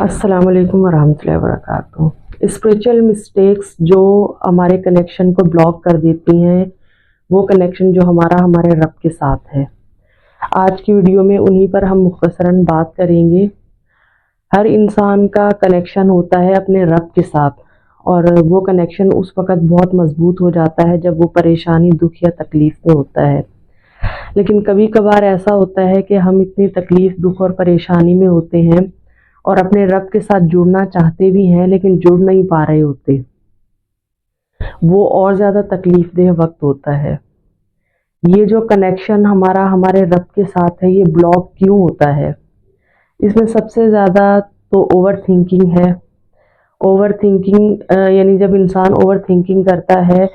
अस्सलाम वालेकुम वरहमतुल्लाहि वबरकातुहू। स्पिरिचुअल मिस्टेक्स जो हमारे कनेक्शन को ब्लॉक कर देती हैं, वो कनेक्शन जो हमारे रब के साथ है। आज की वीडियो में उन्हीं पर हम मुख्तसरन बात करेंगे। हर इंसान का कनेक्शन होता है अपने रब के साथ, और वो कनेक्शन उस वक़्त बहुत मजबूत हो जाता है जब वो परेशानी, दुख या तकलीफ़ में होता है। लेकिन कभी कभार ऐसा होता है कि हम इतनी तकलीफ़, दुख और परेशानी में होते हैं और अपने रब के साथ जुड़ना चाहते भी हैं, लेकिन जुड़ नहीं पा रहे होते। वो और ज़्यादा तकलीफ़ देह वक्त होता है। ये जो कनेक्शन हमारे रब के साथ है, ये ब्लॉक क्यों होता है? इसमें सबसे ज़्यादा तो ओवर थिंकिंग है। ओवर थिंकिंग यानी जब इंसान ओवर थिंकिंग करता है,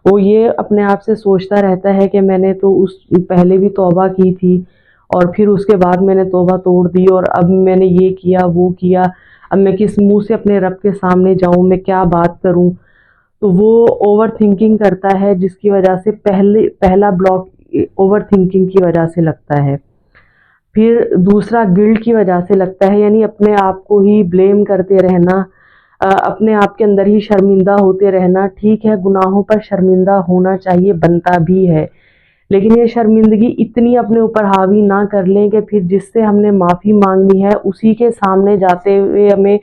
वो ये अपने आप से सोचता रहता है कि मैंने तो उस पहले भी तौबा की थी, और फिर उसके बाद मैंने तौबा तोड़ दी, और अब मैंने ये किया वो किया, अब मैं किस मुंह से अपने रब के सामने जाऊं, मैं क्या बात करूं। तो वो ओवर थिंकिंग करता है, जिसकी वजह से पहला ब्लॉक ओवर थिंकिंग की वजह से लगता है। फिर दूसरा गिल्ट की वजह से लगता है, यानी अपने आप को ही ब्लेम करते रहना, अपने आप के अंदर ही शर्मिंदा होते रहना। ठीक है, गुनाहों पर शर्मिंदा होना चाहिए, बनता भी है, लेकिन ये शर्मिंदगी इतनी अपने ऊपर हावी ना कर लें कि फिर जिससे हमने माफ़ी मांगनी है उसी के सामने जाते हुए हमें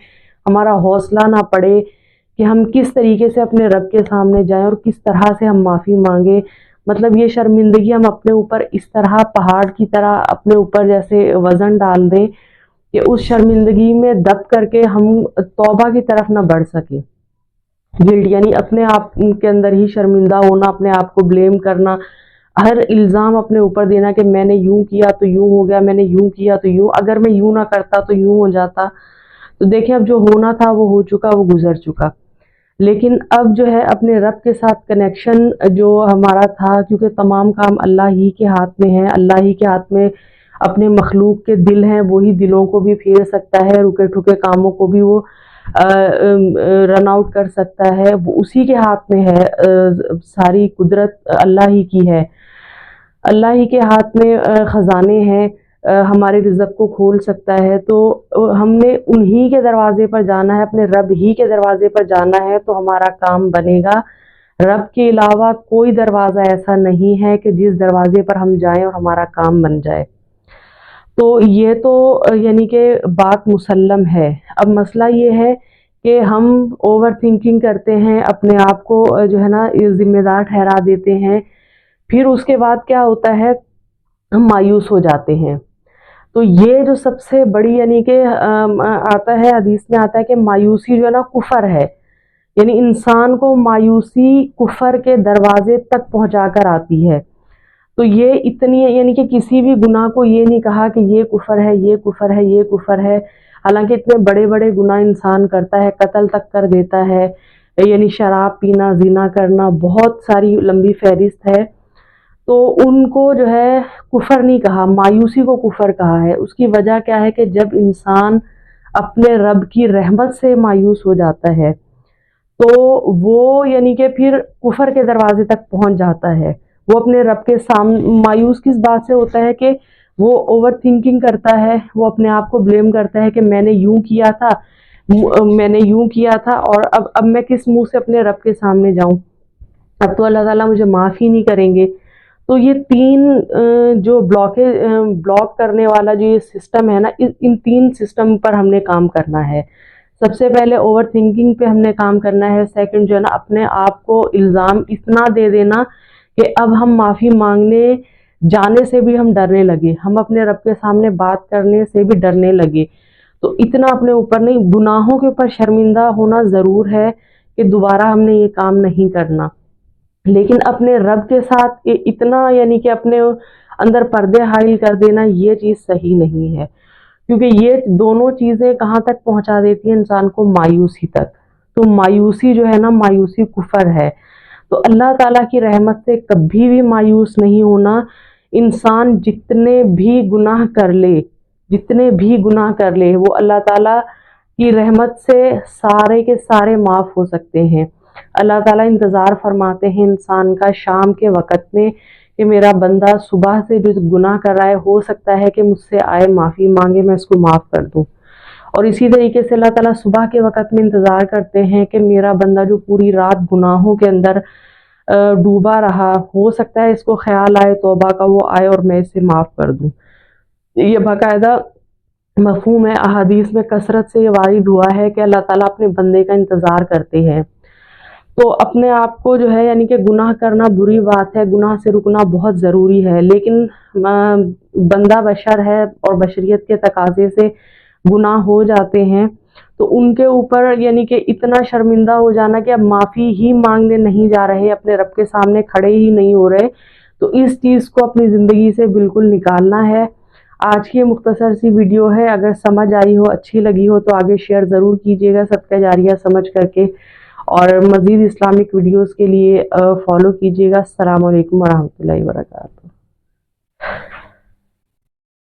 हमारा हौसला ना पड़े कि हम किस तरीके से अपने रब के सामने जाएं और किस तरह से हम माफ़ी मांगे। मतलब ये शर्मिंदगी हम अपने ऊपर इस तरह पहाड़ की तरह अपने ऊपर जैसे वज़न डाल दें कि उस शर्मिंदगी में दब करके हम तौबा की तरफ ना बढ़ सके। गिल्ट यानी अपने आप के अंदर ही शर्मिंदा होना, अपने आप को ब्लेम करना, हर इल्ज़ाम अपने ऊपर देना कि मैंने यूं किया तो यूं हो गया, मैंने यूं किया तो यूं, अगर मैं यूं ना करता तो यूं हो जाता। तो देखिए, अब जो होना था वो हो चुका, वो गुजर चुका। लेकिन अब जो है अपने रब के साथ कनेक्शन जो हमारा था, क्योंकि तमाम काम अल्लाह ही के हाथ में है, अल्लाह ही के हाथ में अपने मखलूक के दिल हैं, वही दिलों को भी फेर सकता है, रुके ठुके कामों को भी वो रन आउट कर सकता है, वो उसी के हाथ में है। सारी कुदरत अल्लाह ही की है, अल्लाह ही के हाथ में ख़जाने हैं, हमारे रिज़्क़ को खोल सकता है। तो हमने उन्हीं के दरवाज़े पर जाना है, अपने रब ही के दरवाज़े पर जाना है, तो हमारा काम बनेगा। रब के अलावा कोई दरवाज़ा ऐसा नहीं है कि जिस दरवाज़े पर हम जाएं और हमारा काम बन जाए। तो ये तो यानी कि बात मुसल्लम है। अब मसला ये है कि हम ओवर थिंकिंग करते हैं, अपने आप को जो है ना ज़िम्मेदार ठहरा देते हैं। फिर उसके बाद क्या होता है, हम मायूस हो जाते हैं। तो ये जो सबसे बड़ी यानी कि आता है, हदीस में आता है कि मायूसी जो है ना कुफर है, यानी इंसान को मायूसी कुफर के दरवाजे तक पहुंचा कर आती है। तो ये इतनी यानी कि किसी भी गुनाह को ये नहीं कहा कि ये कुफर है, ये कुफर है, ये कुफर है। हालांकि इतने बड़े बड़े गुनाह इंसान करता है, कत्ल तक कर देता है, यानी शराब पीना, जिना करना, बहुत सारी लंबी फहरिस्त है। तो उनको जो है कुफर नहीं कहा, मायूसी को कुफर कहा है। उसकी वजह क्या है कि जब इंसान अपने रब की रहमत से मायूस हो जाता है, तो वो यानी कि फिर कुफर के दरवाजे तक पहुंच जाता है। वो अपने रब के सामने मायूस किस बात से होता है कि वो ओवर थिंकिंग करता है, वो अपने आप को ब्लेम करता है कि मैंने यूं किया था, मैंने यूं किया था, और अब मैं किस मुंह से अपने रब के सामने जाऊं, अब तो अल्लाह ताला मुझे माफ़ ही नहीं करेंगे। तो ये तीन जो ब्लॉक करने वाला जो ये सिस्टम है ना, इन तीन सिस्टम पर हमने काम करना है। सबसे पहले ओवर थिंकिंग पे हमने काम करना है। सेकंड जो है ना, अपने आप को इल्ज़ाम इतना दे देना कि अब हम माफ़ी मांगने जाने से भी हम डरने लगे, हम अपने रब के सामने बात करने से भी डरने लगे। तो इतना अपने ऊपर नहीं, गुनाहों के ऊपर शर्मिंदा होना ज़रूर है कि दोबारा हमने ये काम नहीं करना, लेकिन अपने रब के साथ इतना यानी कि अपने अंदर पर्दे हाइल कर देना, ये चीज़ सही नहीं है। क्योंकि ये दोनों चीज़ें कहाँ तक पहुँचा देती हैं इंसान को, मायूसी तक। तो मायूसी जो है ना, मायूसी कुफर है। तो अल्लाह ताला की रहमत से कभी भी मायूस नहीं होना। इंसान जितने भी गुनाह कर ले, जितने भी गुनाह कर ले, वो अल्लाह ताला की रहमत से सारे के सारे माफ़ हो सकते हैं। अल्लाह ताला इंतज़ार फरमाते हैं इंसान का शाम के वक़्त में कि मेरा बंदा सुबह से जो गुनाह कर रहा है, हो सकता है कि मुझसे आए माफ़ी मांगे, मैं इसको माफ़ कर दूं। اور اسی طریقے سے اللہ تعالیٰ صبح کے وقت میں انتظار کرتے ہیں کہ میرا بندہ جو پوری رات گناہوں کے اندر ڈوبا رہا، ہو سکتا ہے اس کو خیال آئے توبہ کا، وہ آئے اور میں اسے معاف کر دوں۔ یہ باقاعدہ مفہوم ہے، احادیث میں کثرت سے یہ وارد ہوا ہے کہ اللہ تعالیٰ اپنے بندے کا انتظار کرتے ہیں۔ تو اپنے آپ کو جو ہے یعنی کہ گناہ کرنا بری بات ہے، گناہ سے رکنا بہت ضروری ہے، لیکن بندہ بشر ہے اور بشریت کے تقاضے سے گناہ ہو جاتے ہیں، تو ان کے اوپر یعنی کہ اتنا شرمندہ ہو جانا کہ اب معافی ہی مانگنے نہیں جا رہے، اپنے رب کے سامنے کھڑے ہی نہیں ہو رہے، تو اس چیز کو اپنی زندگی سے بالکل نکالنا ہے۔ آج کی یہ مختصر سی ویڈیو ہے، اگر سمجھ آئی ہو، اچھی لگی ہو تو آگے شیئر ضرور کیجیے گا صدقہ جاریہ سمجھ کر کے، اور مزید اسلامک ویڈیوز کے لیے فالو کیجیے گا۔ السلام علیکم ورحمۃ اللہ وبرکاتہ۔